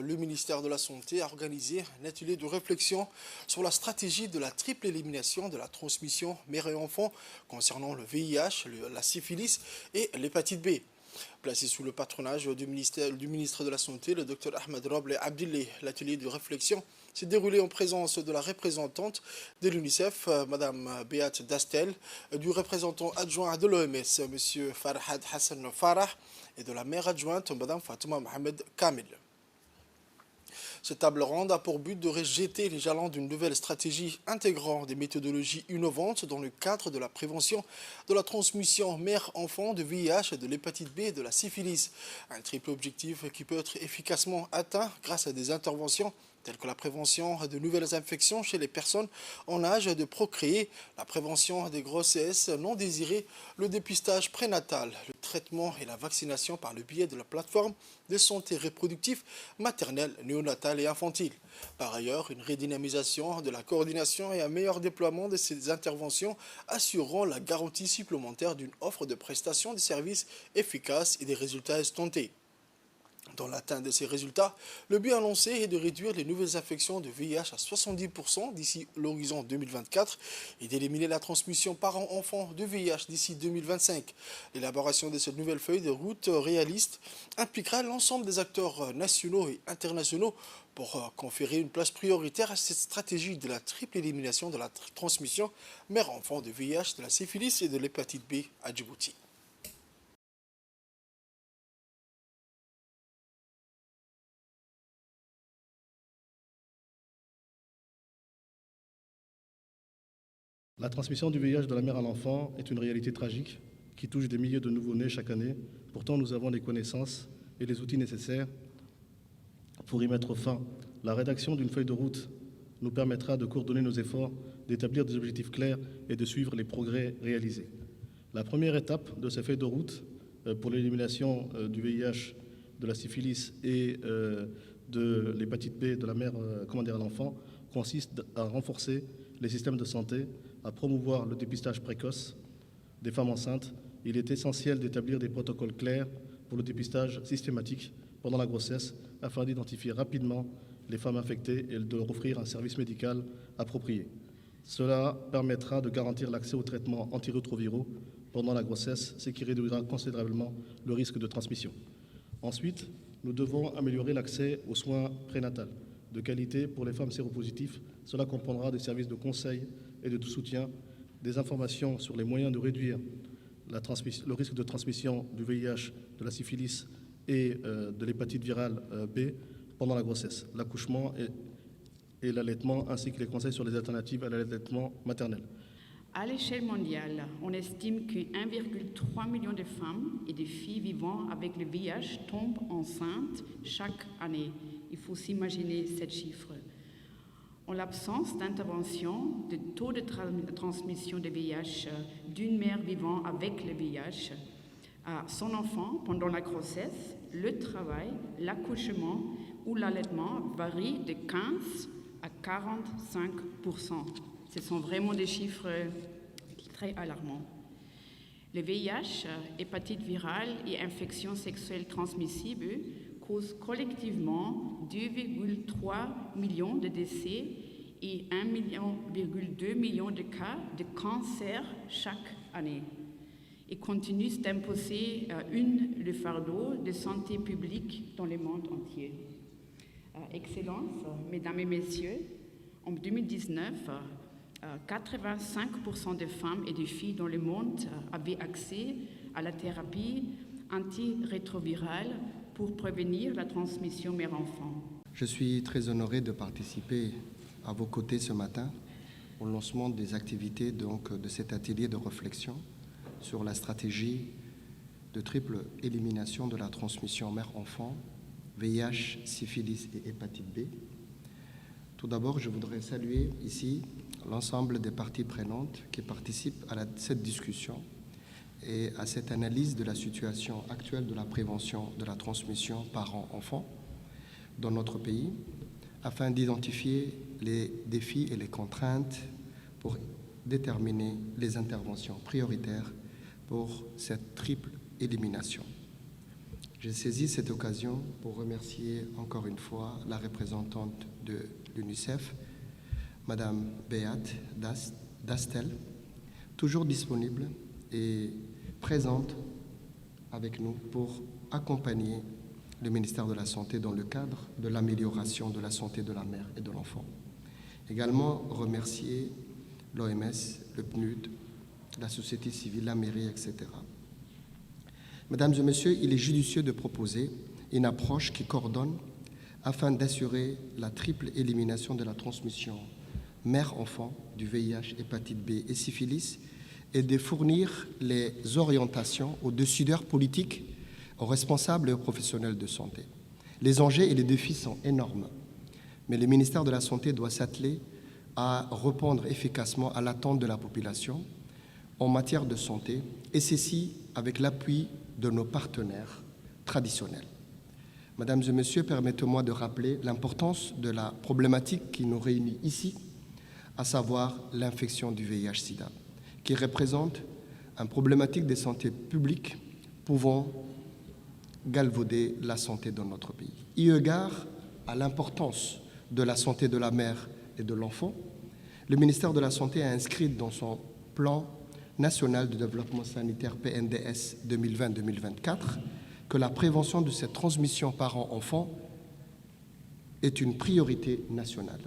le ministère de la Santé a organisé un atelier de réflexion sur la stratégie de la triple élimination de la transmission mère et enfant concernant le VIH, la syphilis et l'hépatite B. Placé sous le patronage du ministre de la Santé, le Dr Ahmed Roble Abdillah, l'atelier de réflexion s'est déroulé en présence de la représentante de l'UNICEF, Mme Beate Dastel, du représentant adjoint de l'OMS, M. Farhad Hassan Farah, et de la maire adjointe, Mme Fatouma Mohamed Kamil. Cette table ronde a pour but de rejeter les jalons d'une nouvelle stratégie intégrant des méthodologies innovantes dans le cadre de la prévention de la transmission mère-enfant de VIH, de l'hépatite B et de la syphilis. Un triple objectif qui peut être efficacement atteint grâce à des interventions telles que la prévention de nouvelles infections chez les personnes en âge de procréer, la prévention des grossesses non désirées, le dépistage prénatal, le traitement et la vaccination par le biais de la plateforme de santé reproductive, maternelle, néonatale et infantile. Par ailleurs, une redynamisation de la coordination et un meilleur déploiement de ces interventions assureront la garantie supplémentaire d'une offre de prestations de services efficaces et des résultats escomptés. Dans l'atteinte de ces résultats, le but annoncé est de réduire les nouvelles infections de VIH à 70% d'ici l'horizon 2024 et d'éliminer la transmission parent-enfant de VIH d'ici 2025. L'élaboration de cette nouvelle feuille de route réaliste impliquera l'ensemble des acteurs nationaux et internationaux pour conférer une place prioritaire à cette stratégie de la triple élimination de la transmission mère-enfant de VIH, de la syphilis et de l'hépatite B à Djibouti. La transmission du VIH de la mère à l'enfant est une réalité tragique qui touche des milliers de nouveau-nés chaque année. Pourtant, nous avons les connaissances et les outils nécessaires pour y mettre fin. La rédaction d'une feuille de route nous permettra de coordonner nos efforts, d'établir des objectifs clairs et de suivre les progrès réalisés. La première étape de ces feuilles de route pour l'élimination du VIH, de la syphilis et de l'hépatite B de la mère à l'enfant consiste à renforcer les systèmes de santé, à promouvoir le dépistage précoce des femmes enceintes. Il est essentiel d'établir des protocoles clairs pour le dépistage systématique pendant la grossesse afin d'identifier rapidement les femmes infectées et de leur offrir un service médical approprié. Cela permettra de garantir l'accès aux traitements antirétroviraux pendant la grossesse, ce qui réduira considérablement le risque de transmission. Ensuite, nous devons améliorer l'accès aux soins prénatals de qualité pour les femmes séropositives. Cela comprendra des services de conseil et de soutien, des informations sur les moyens de réduire le risque de transmission du VIH, de la syphilis et de l'hépatite virale B pendant la grossesse, l'accouchement et l'allaitement, ainsi que les conseils sur les alternatives à l'allaitement maternel. À l'échelle mondiale, on estime que 1,3 million de femmes et de filles vivant avec le VIH tombent enceintes chaque année. Il faut s'imaginer ce chiffre. En l'absence d'intervention, le taux de transmission de VIH d'une mère vivant avec le VIH à son enfant pendant la grossesse, le travail, l'accouchement ou l'allaitement varie de 15 à 45%. Ce sont vraiment des chiffres très alarmants. Le VIH, hépatite virale et infections sexuelles transmissibles causent collectivement 2,3 millions de décès et 1,2 million de cas de cancer chaque année et continuent d'imposer le fardeau de santé publique dans le monde entier. Excellences, Mesdames et Messieurs, en 2019, 85% des femmes et des filles dans le monde avaient accès à la thérapie antirétrovirale pour prévenir la transmission mère-enfant. Je suis très honoré de participer à vos côtés ce matin au lancement des activités de cet atelier de réflexion sur la stratégie de triple élimination de la transmission mère-enfant, VIH, syphilis et hépatite B. Tout d'abord, je voudrais saluer ici l'ensemble des parties prenantes qui participent à cette discussion et à cette analyse de la situation actuelle de la prévention de la transmission parent-enfant dans notre pays, afin d'identifier les défis et les contraintes pour déterminer les interventions prioritaires pour cette triple élimination. J'ai saisi cette occasion pour remercier encore une fois la représentante de l'UNICEF, Madame Beate Dastel, toujours disponible et présente avec nous pour accompagner le ministère de la Santé dans le cadre de l'amélioration de la santé de la mère et de l'enfant. Également remercier l'OMS, le PNUD, la société civile, la mairie, etc. Mesdames et messieurs, il est judicieux de proposer une approche qui coordonne afin d'assurer la triple élimination de la transmission mère-enfant du VIH, hépatite B et syphilis et de fournir les orientations aux décideurs politiques, aux responsables et aux professionnels de santé. Les enjeux et les défis sont énormes, mais le ministère de la Santé doit s'atteler à répondre efficacement à l'attente de la population en matière de santé, et ceci avec l'appui de nos partenaires traditionnels. Mesdames et messieurs, permettez-moi de rappeler l'importance de la problématique qui nous réunit ici, à savoir l'infection du VIH-Sida, qui représente une problématique de santé publique pouvant galvauder la santé dans notre pays. Eu égard à l'importance de la santé de la mère et de l'enfant, le ministère de la Santé a inscrit dans son plan national de développement sanitaire PNDS 2020-2024 que la prévention de cette transmission parent-enfant est une priorité nationale.